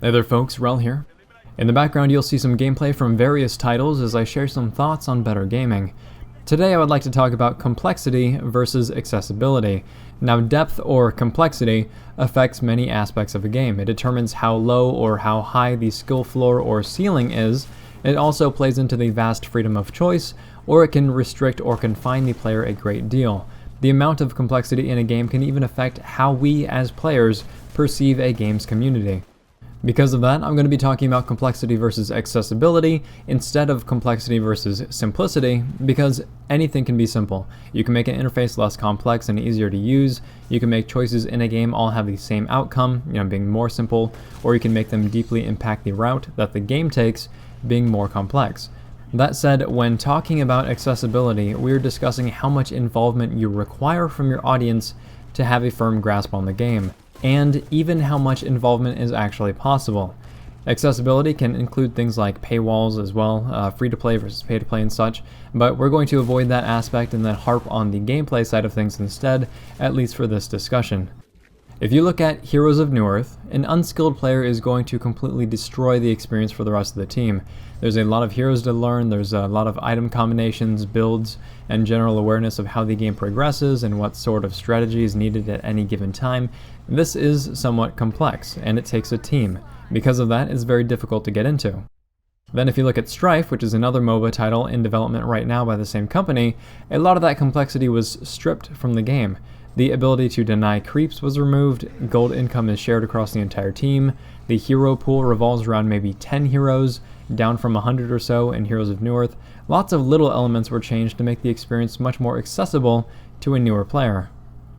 Hey there folks, Rel here. In the background you'll see some gameplay from various titles as I share some thoughts on better gaming. Today I would like to talk about complexity versus accessibility. Now depth or complexity affects many aspects of a game. It determines how low or how high the skill floor or ceiling is. It also plays into the vast freedom of choice, or it can restrict or confine the player a great deal. The amount of complexity in a game can even affect how we as players perceive a game's community. Because of that, I'm going to be talking about complexity versus accessibility instead of complexity versus simplicity, because anything can be simple. You can make an interface less complex and easier to use. You can make choices in a game all have the same outcome, being more simple, or you can make them deeply impact the route that the game takes, being more complex. That said, when talking about accessibility, we're discussing how much involvement you require from your audience to have a firm grasp on the game, and even how much involvement is actually possible. Accessibility can include things like paywalls as well, free-to-play versus pay-to-play and such, but we're going to avoid that aspect and then harp on the gameplay side of things instead, at least for this discussion. If you look at Heroes of Newerth, an unskilled player is going to completely destroy the experience for the rest of the team. There's a lot of heroes to learn, there's a lot of item combinations, builds, and general awareness of how the game progresses and what sort of strategy is needed at any given time. This is somewhat complex, and it takes a team. Because of that, it's very difficult to get into. Then if you look at Strife, which is another MOBA title in development right now by the same company, a lot of that complexity was stripped from the game. The ability to deny creeps was removed, gold income is shared across the entire team, the hero pool revolves around maybe 10 heroes, down from 100 or so in Heroes of Newerth. Lots of little elements were changed to make the experience much more accessible to a newer player.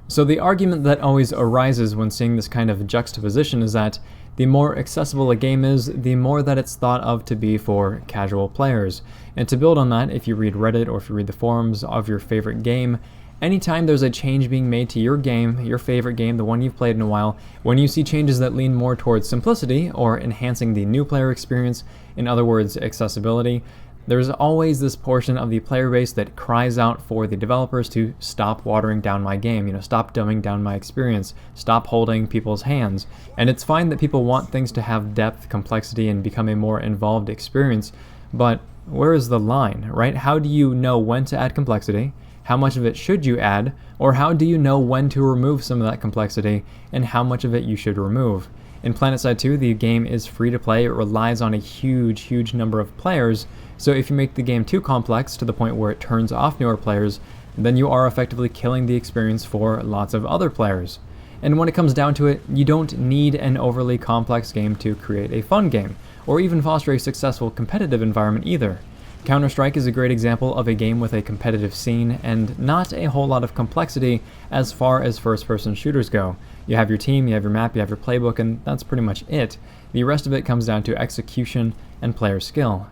So the argument that always arises when seeing this kind of juxtaposition is that the more accessible a game is, the more that it's thought of to be for casual players. And to build on that, if you read Reddit or if you read the forums of your favorite game, anytime there's a change being made to your game, your favorite game, the one you've played in a while, when you see changes that lean more towards simplicity or enhancing the new player experience, in other words, accessibility, there's always this portion of the player base that cries out for the developers to stop watering down my game, stop dumbing down my experience, stop holding people's hands. And it's fine that people want things to have depth, complexity, and become a more involved experience, but where is the line, right? How do you know when to add complexity? How much of it should you add? Or how do you know when to remove some of that complexity and how much of it you should remove? In PlanetSide 2, the game is free to play. It relies on a huge number of players, so if you make the game too complex to the point where it turns off newer players, then you are effectively killing the experience for lots of other players. And when it comes down to it, you don't need an overly complex game to create a fun game, or even foster a successful competitive environment either. Counter-Strike is a great example of a game with a competitive scene and not a whole lot of complexity as far as first-person shooters go. You have your team, you have your map, you have your playbook, and that's pretty much it. The rest of it comes down to execution and player skill.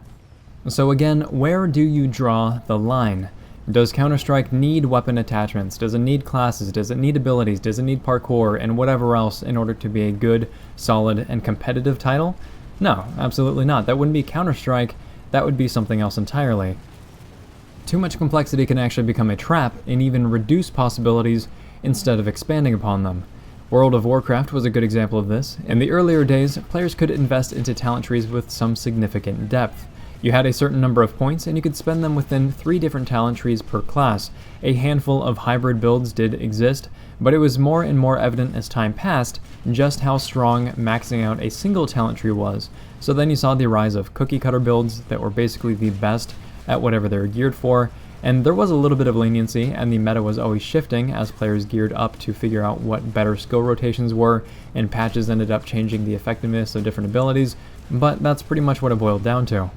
So again, where do you draw the line? Does Counter-Strike need weapon attachments? Does it need classes? Does it need abilities? Does it need parkour and whatever else in order to be a good, solid, and competitive title? No, absolutely not. That wouldn't be Counter-Strike. That would be something else entirely. Too much complexity can actually become a trap and even reduce possibilities instead of expanding upon them. World of Warcraft was a good example of this. In the earlier days, players could invest into talent trees with some significant depth. You had a certain number of points and you could spend them within 3 different talent trees per class. A handful of hybrid builds did exist, but it was more and more evident as time passed just how strong maxing out a single talent tree was. So then you saw the rise of cookie cutter builds that were basically the best at whatever they were geared for, and there was a little bit of leniency and the meta was always shifting as players geared up to figure out what better skill rotations were, and patches ended up changing the effectiveness of different abilities, but that's pretty much what it boiled down to.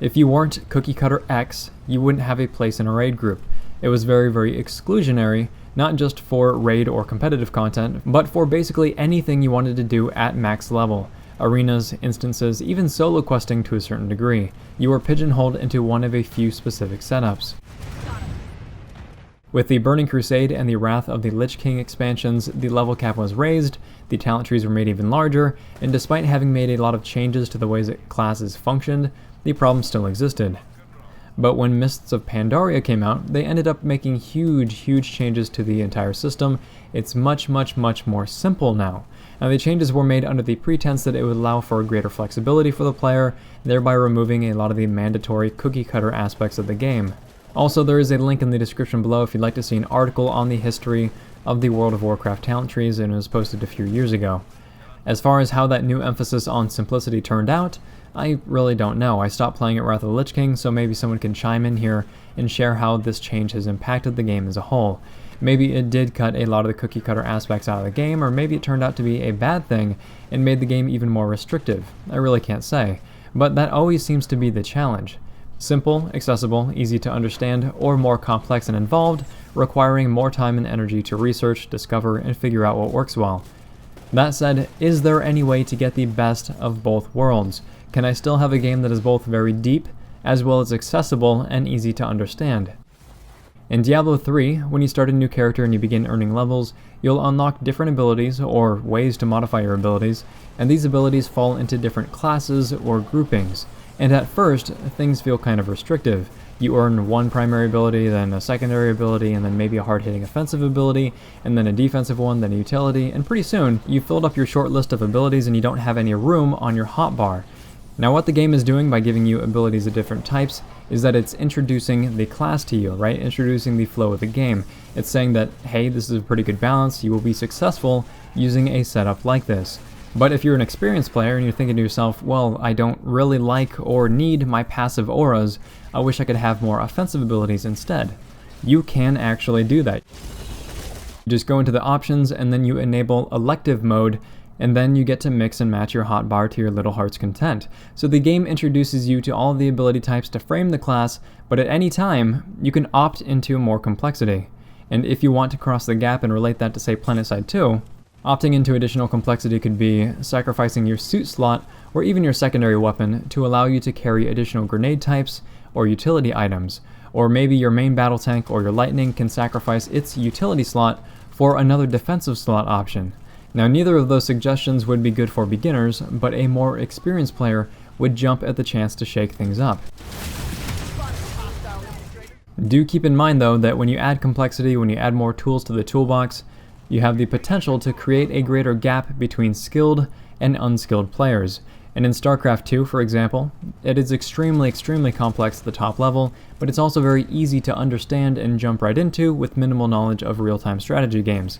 If you weren't cookie cutter X, you wouldn't have a place in a raid group. It was very exclusionary, not just for raid or competitive content, but for basically anything you wanted to do at max level. Arenas, instances, even solo questing to a certain degree. You were pigeonholed into one of a few specific setups. With the Burning Crusade and the Wrath of the Lich King expansions, the level cap was raised, the talent trees were made even larger, and despite having made a lot of changes to the ways that classes functioned, the problem still existed. but when Mists of Pandaria came out, they ended up making huge changes to the entire system. It's much more simple now. Now, the changes were made under the pretense that it would allow for greater flexibility for the player, thereby removing a lot of the mandatory cookie-cutter aspects of the game. Also, there is a link in the description below if you'd like to see an article on the history of the World of Warcraft talent trees, and it was posted a few years ago. As far as how that new emphasis on simplicity turned out, I really don't know. I stopped playing at Wrath of the Lich King, so maybe someone can chime in here and share how this change has impacted the game as a whole. Maybe it did cut a lot of the cookie-cutter aspects out of the game, or maybe it turned out to be a bad thing and made the game even more restrictive. I really can't say, but that always seems to be the challenge. Simple, accessible, easy to understand, or more complex and involved, requiring more time and energy to research, discover, and figure out what works well. That said, is there any way to get the best of both worlds? Can I still have a game that is both very deep, as well as accessible and easy to understand? In Diablo 3, when you start a new character and you begin earning levels, you'll unlock different abilities, or ways to modify your abilities, and these abilities fall into different classes or groupings. And at first, things feel kind of restrictive. You earn one primary ability, then a secondary ability, and then maybe a hard-hitting offensive ability, and then a defensive one, then a utility, and pretty soon, you've filled up your short list of abilities and you don't have any room on your hotbar. Now, what the game is doing by giving you abilities of different types is that it's introducing the class to you, right? Introducing the flow of the game. It's saying that, hey, this is a pretty good balance, you will be successful using a setup like this. But if you're an experienced player and you're thinking to yourself, well, I don't really like or need my passive auras, I wish I could have more offensive abilities instead. You can actually do that. You just go into the options and then you enable elective mode, and then you get to mix and match your hotbar to your little heart's content. So the game introduces you to all of the ability types to frame the class, but at any time, you can opt into more complexity. And if you want to cross the gap and relate that to, say, PlanetSide 2, opting into additional complexity could be sacrificing your suit slot or even your secondary weapon to allow you to carry additional grenade types or utility items. Or maybe your main battle tank or your lightning can sacrifice its utility slot for another defensive slot option. Now, neither of those suggestions would be good for beginners, but a more experienced player would jump at the chance to shake things up. Do keep in mind though that when you add complexity, when you add more tools to the toolbox, you have the potential to create a greater gap between skilled and unskilled players. And in StarCraft 2, for example, it is extremely complex at the top level, but it's also very easy to understand and jump right into with minimal knowledge of real-time strategy games.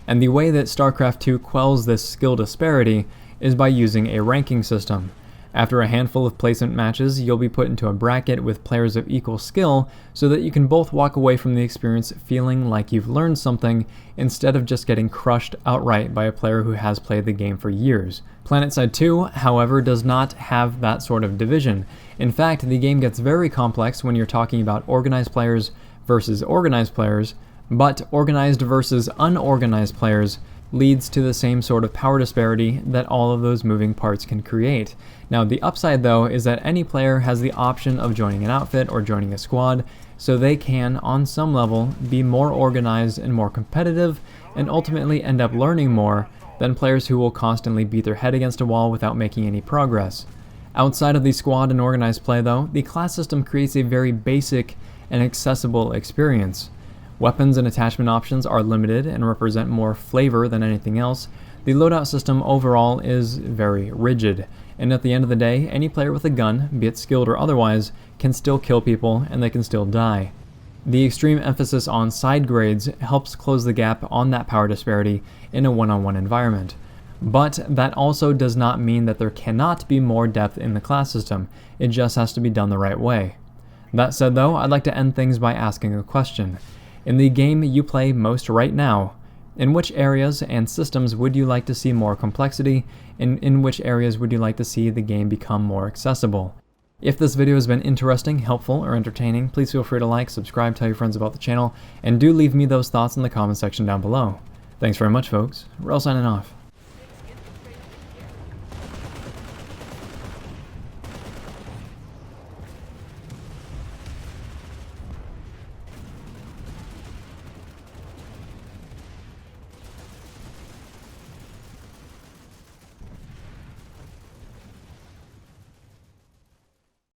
And the way that StarCraft 2 quells this skill disparity is by using a ranking system. After a handful of placement matches, you'll be put into a bracket with players of equal skill so that you can both walk away from the experience feeling like you've learned something instead of just getting crushed outright by a player who has played the game for years. PlanetSide 2, however, does not have that sort of division. In fact, the game gets very complex when you're talking about organized players versus organized players, but organized versus unorganized players leads to the same sort of power disparity that all of those moving parts can create. Now, the upside though is that any player has the option of joining an outfit or joining a squad, so they can, on some level, be more organized and more competitive, and ultimately end up learning more than players who will constantly beat their head against a wall without making any progress. Outside of the squad and organized play though, the class system creates a very basic and accessible experience. Weapons and attachment options are limited and represent more flavor than anything else. The loadout system overall is very rigid, and at the end of the day, any player with a gun, be it skilled or otherwise, can still kill people and they can still die. The extreme emphasis on side grades helps close the gap on that power disparity in a one-on-one environment. But that also does not mean that there cannot be more depth in the class system, it just has to be done the right way. That said though, I'd like to end things by asking a question. In the game you play most right now, in which areas and systems would you like to see more complexity, and in which areas would you like to see the game become more accessible? If this video has been interesting, helpful, or entertaining, please feel free to like, subscribe, tell your friends about the channel, and do leave me those thoughts in the comment section down below. Thanks very much, folks. Rel signing off.